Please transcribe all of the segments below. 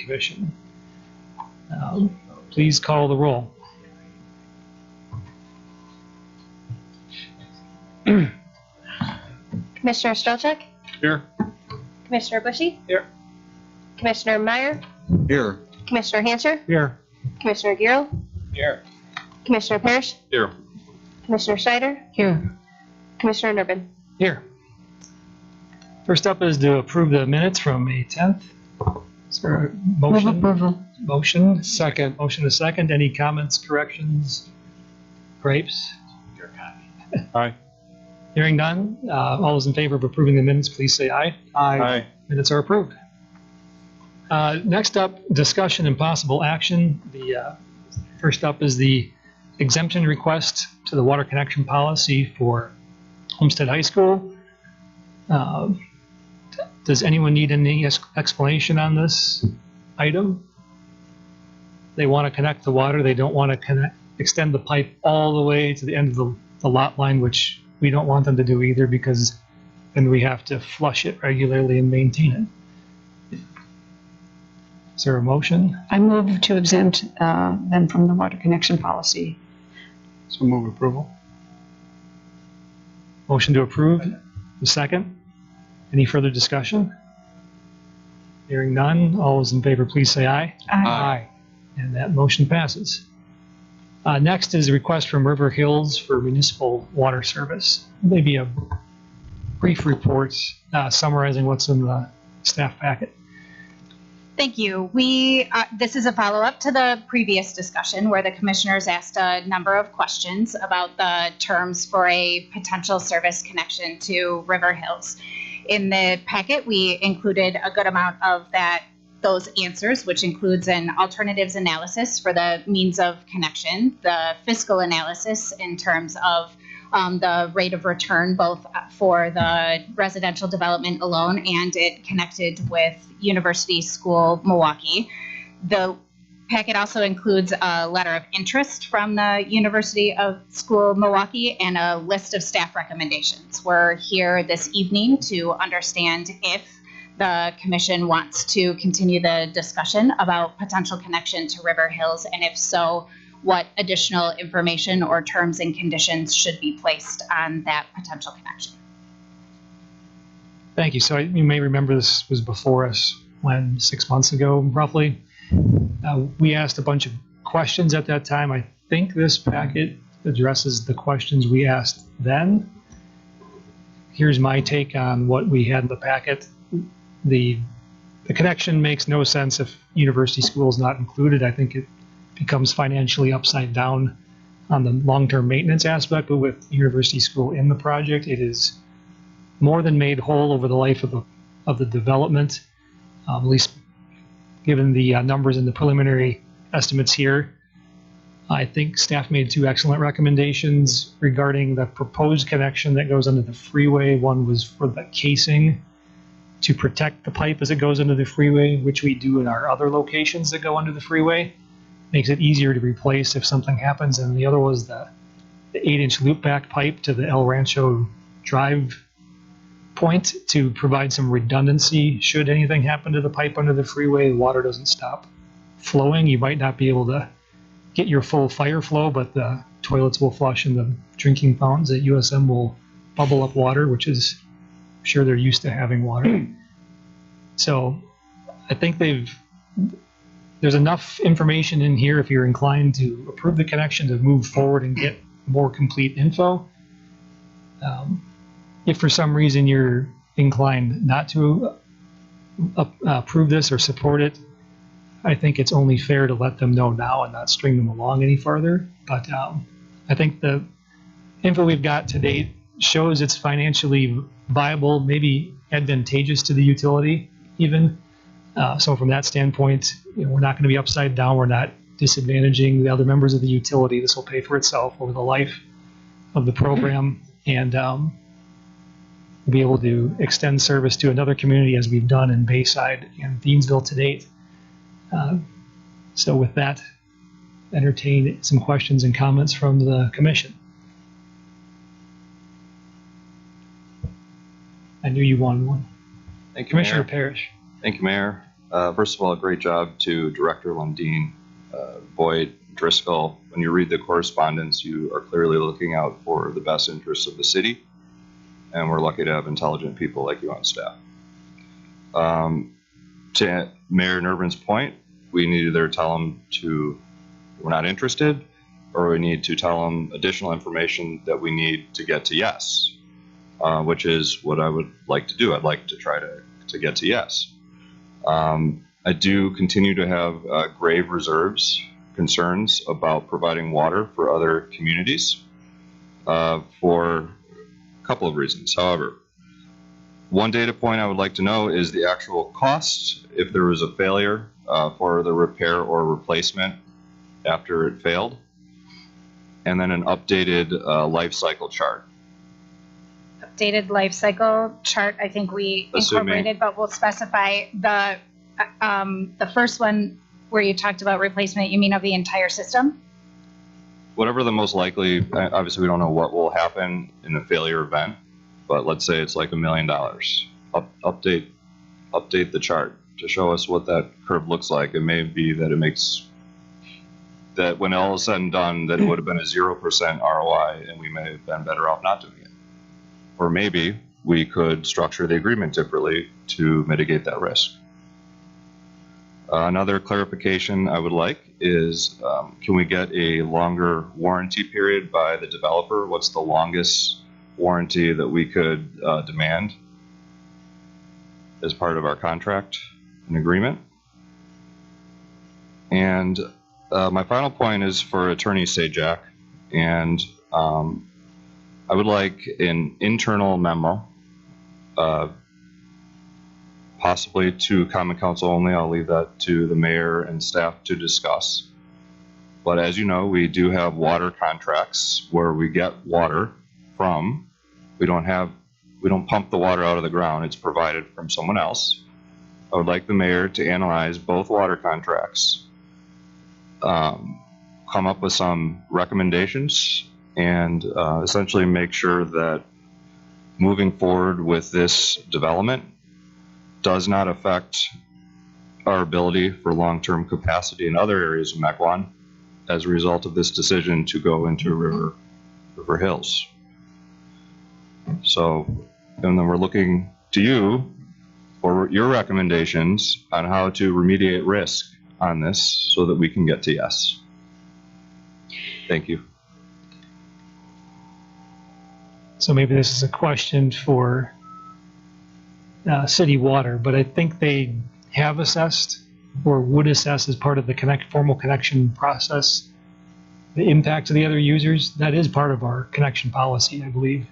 Commission. Please call the roll. Commissioner Strelchuk? Here. Commissioner Bushy? Here. Commissioner Meyer? Here. Commissioner Hancher? Here. Commissioner Giro? Here. Commissioner Parrish? Here. Commissioner Schneider? Here. Commissioner Nurbin? Here. First up is to approve the minutes from May 10th. Is there a Move motion? approval. Motion. Second. Motion is second. Any comments, corrections? Grapes? Aye. Hearing none. All those in favor of approving the minutes, please say aye. Aye. Minutes are approved. Next up, discussion and possible action. The first up is the exemption request to the water connection policy for Homestead High School. Does anyone need any explanation on this item? They want to connect the water. They don't want to extend the pipe all the way to the end of the lot line, which we don't want them to do either, because then we have to flush it regularly and maintain it. Is there a motion? I move to exempt them from the water connection policy. So move approval. Motion to approve. The second. Any further discussion? Hearing none. All those in favor, please say aye. Aye. And that motion passes. Next is a request from River Hills for municipal water service. Maybe a brief report summarizing what's in the staff packet. Thank you. This is a follow-up to the previous discussion where the commissioners asked a number of questions about the terms for a potential service connection to River Hills. In the packet, we included a good amount of those answers, which includes an alternatives analysis for the means of connection, the fiscal analysis in terms of the rate of return, both for the residential development alone and it connected with University School Milwaukee. The packet also includes a letter of interest from the University of School Milwaukee and a list of staff recommendations. We're here this evening to understand if the commission wants to continue the discussion about potential connection to River Hills, and if so, what additional information or terms and conditions should be placed on that potential connection. Thank you. So you may remember this was before us when 6 months ago, roughly. We asked a bunch of questions at that time. I think this packet addresses the questions we asked then. Here's my take on what we had in the packet. The connection makes no sense if University School is not included. I think it becomes financially upside down on the long-term maintenance aspect, but with University School in the project, it is more than made whole over the life of the development, at least given the numbers and the preliminary estimates here. I think staff made two excellent recommendations regarding the proposed connection that goes under the freeway. One was for the casing to protect the pipe as it goes into the freeway, which we do in our other locations that go under the freeway. Makes it easier to replace if something happens. And the other was the 8-inch loopback pipe to the El Rancho Drive point to provide some redundancy. Should anything happen to the pipe under the freeway, the water doesn't stop flowing. You might not be able to get your full fire flow, but the toilets will flush and the drinking fountains at USM will bubble up water, which is, I'm sure they're used to having water. So I think there's enough information in here if you're inclined to approve the connection to move forward and get more complete info. If for some reason you're inclined not to approve this or support it, I think it's only fair to let them know now and not string them along any farther. But I think the info we've got to date shows it's financially viable, maybe advantageous to the utility even. So from that standpoint, we're not going to be upside down. We're not disadvantaging the other members of the utility. This will pay for itself over the life of the program, and we'll be able to extend service to another community as we've done in Bayside and Thiensville to date. So with that, entertain some questions and comments from the commission. I knew you wanted one. Thank you, Commissioner Mayor. Parrish. Thank you, Mayor. First of all, great job to Director Lundeen, Boyd, Driscoll. When you read the correspondence, you are clearly looking out for the best interests of the city, and we're lucky to have intelligent people like you on staff. To Mayor Nervin's point, we need to either tell them we're not interested, or we need to tell them additional information that we need to get to yes, which is what I would like to do. I'd like to try to get to yes. I do continue to have grave concerns about providing water for other communities for a couple of reasons. However, one data point I would like to know is the actual cost if there was a failure for the repair or replacement after it failed, and then an updated life cycle chart. Updated life cycle chart, I think we incorporated, but we'll specify the first one where you talked about replacement, you mean of the entire system? Whatever the most likely, obviously we don't know what will happen in a failure event, but let's say it's like $1 million. Update the chart to show us what that curve looks like. It may be that it makes that when all is said and done, that it would have been a 0% ROI, and we may have been better off not doing it. Or maybe we could structure the agreement differently to mitigate that risk. Another clarification I would like is, can we get a longer warranty period by the developer? What's the longest warranty that we could demand as part of our contract and agreement? And my final point is for Attorney Sajak, and I would like an internal memo, possibly to Common Council only. I'll leave that to the mayor and staff to discuss. But as you know, we do have water contracts where we get water from. We don't pump the water out of the ground. It's provided from someone else. I would like the mayor to analyze both water contracts, come up with some recommendations, and essentially make sure that moving forward with this development does not affect our ability for long-term capacity in other areas of Mequon as a result of this decision to go into River Hills. So, and then we're looking to you for your recommendations on how to remediate risk on this so that we can get to yes. Thank you. So maybe this is a question for city water, but I think they have assessed or would assess as part of the formal connection process the impact to the other users. That is part of our connection policy, I believe.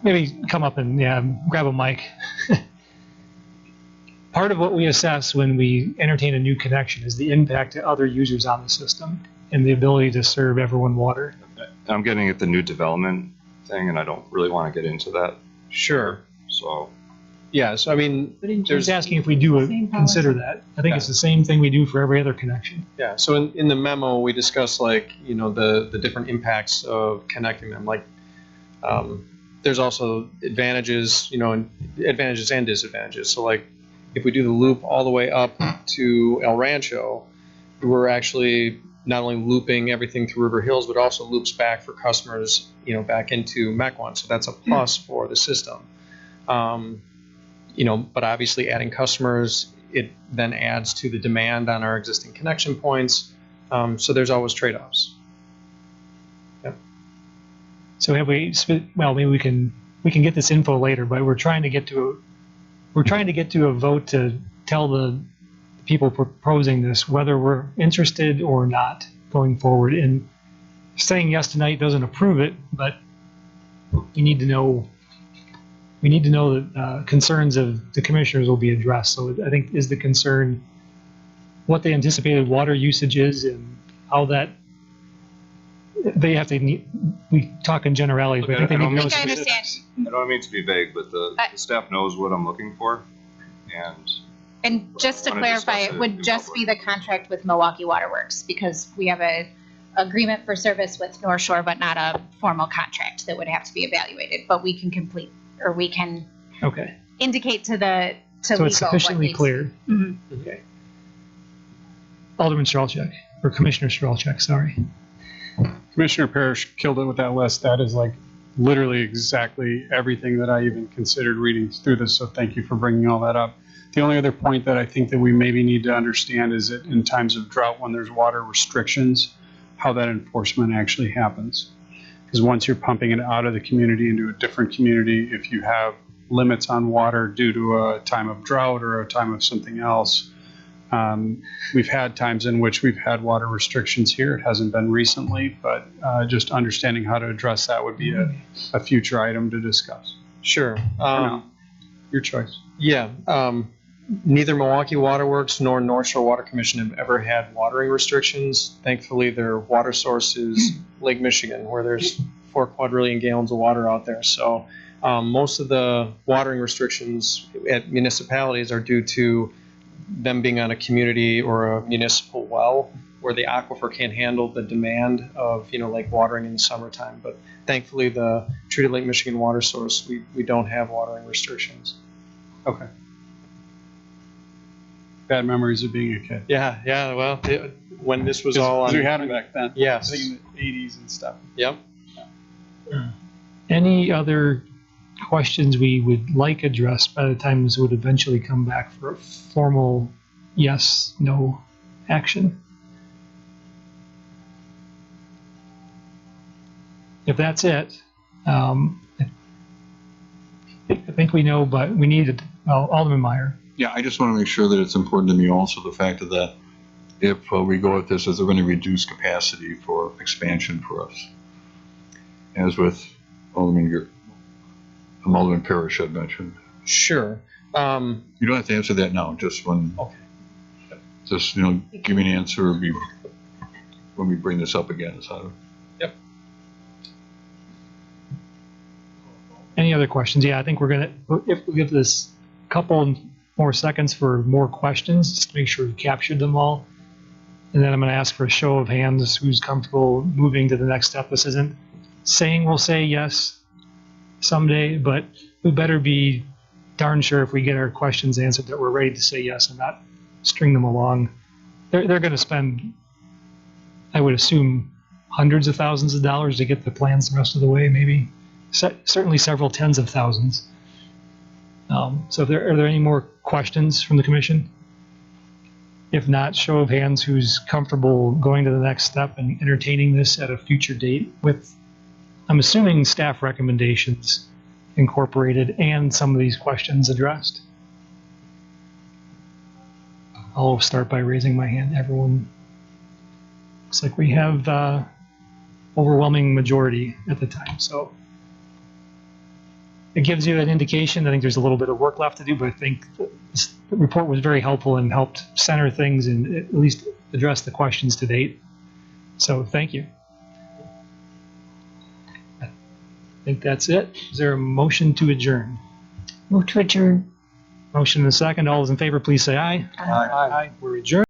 Maybe come up and grab a mic. Part of what we assess when we entertain a new connection is the impact to other users on the system and the ability to serve everyone water. I'm getting at the new development thing, and I don't really want to get into that. Sure. So, Yeah, so I mean, Just asking if we do consider that. I think it's the same thing we do for every other connection. yeah, so in the memo, we discuss like, the different impacts of connecting them. Like, there's also advantages, and advantages and disadvantages. So like, if we do the loop all the way up to El Rancho, we're actually not only looping everything through River Hills, but also loops back for customers, back into Mequon. So that's a plus for the system. But obviously adding customers, it then adds to the demand on our existing connection points. So there's always trade-offs. Yep. So have we? Well, maybe we can get this info later, but we're trying to get to a vote to tell the people proposing this whether we're interested or not going forward. And saying yes tonight doesn't approve it, but we need to know that concerns of the commissioners will be addressed. So I think is the concern what the anticipated water usage is and how that they have to. We talk in generalities, but I think they need to know. I understand. I don't mean to be vague, but the staff knows what I'm looking for, And just to clarify, it would just be the contract with Milwaukee Waterworks because we have a agreement for service with North Shore, but not a formal contract that would have to be evaluated. But we can complete, or we can Okay. indicate to the, to So legal it's what sufficiently needs- clear. Mhm. Okay. Alderman Strelchuk, or Commissioner Strelchuk, sorry. Commissioner Parrish killed it with that list. That is like literally exactly everything that I even considered reading through this, so thank you for bringing all that up. The only other point that I think that we maybe need to understand is that in times of drought, when there's water restrictions, how that enforcement actually happens. Because once you're pumping it out of the community into a different community, if you have limits on water due to a time of drought or a time of something else, we've had times in which we've had water restrictions here. It hasn't been recently, but just understanding how to address that would be a future item to discuss. Sure. No. Your choice. Yeah. Neither Milwaukee Waterworks nor North Shore Water Commission have ever had watering restrictions. Thankfully, their water source is Lake Michigan, where there's 4 quadrillion gallons of water out there. So most of the watering restrictions at municipalities are due to them being on a community or a municipal well where the aquifer can't handle the demand of, like watering in the summertime. But thankfully, the treated Lake Michigan water source, we don't have watering restrictions. Okay. Bad memories of being a kid. Yeah, well, when this was all Because on. we had them back then. Yes. I think in the 80s and stuff. Yep. Any other questions we would like addressed by the time this would eventually come back for a formal yes, no action? If that's it, I think we know, but we need Alderman Meyer. Yeah, I just want to make sure that it's important to me also the fact that if we go with this, is they're going to reduce capacity for expansion for us. As with Alderman Parrish had mentioned. Sure. You don't have to answer that now, just when, Okay. just, give me an answer when we bring this up again. So, Any other questions? Yeah, I think if we give this couple more seconds for more questions, just to make sure we captured them all. And then I'm going to ask for a show of hands who's comfortable moving to the next step. This isn't saying we'll say yes someday, but we better be darn sure if we get our questions answered that we're ready to say yes and not string them along. They're going to spend, I would assume, hundreds of thousands of dollars to get the plans the rest of the way, maybe. Certainly several tens of thousands. So are there any more questions from the commission? If not, show of hands who's comfortable going to the next step and entertaining this at a future date with, I'm assuming, staff recommendations incorporated and some of these questions addressed. I'll start by raising my hand. Everyone, looks like we have overwhelming majority at the time. So it gives you an indication. I think there's a little bit of work left to do, but I think the report was very helpful and helped center things and at least address the questions to date. So thank you. I think that's it. Is there a motion to adjourn? Move to adjourn. Motion and a second. All those in favor, please say aye. Aye. We're adjourned.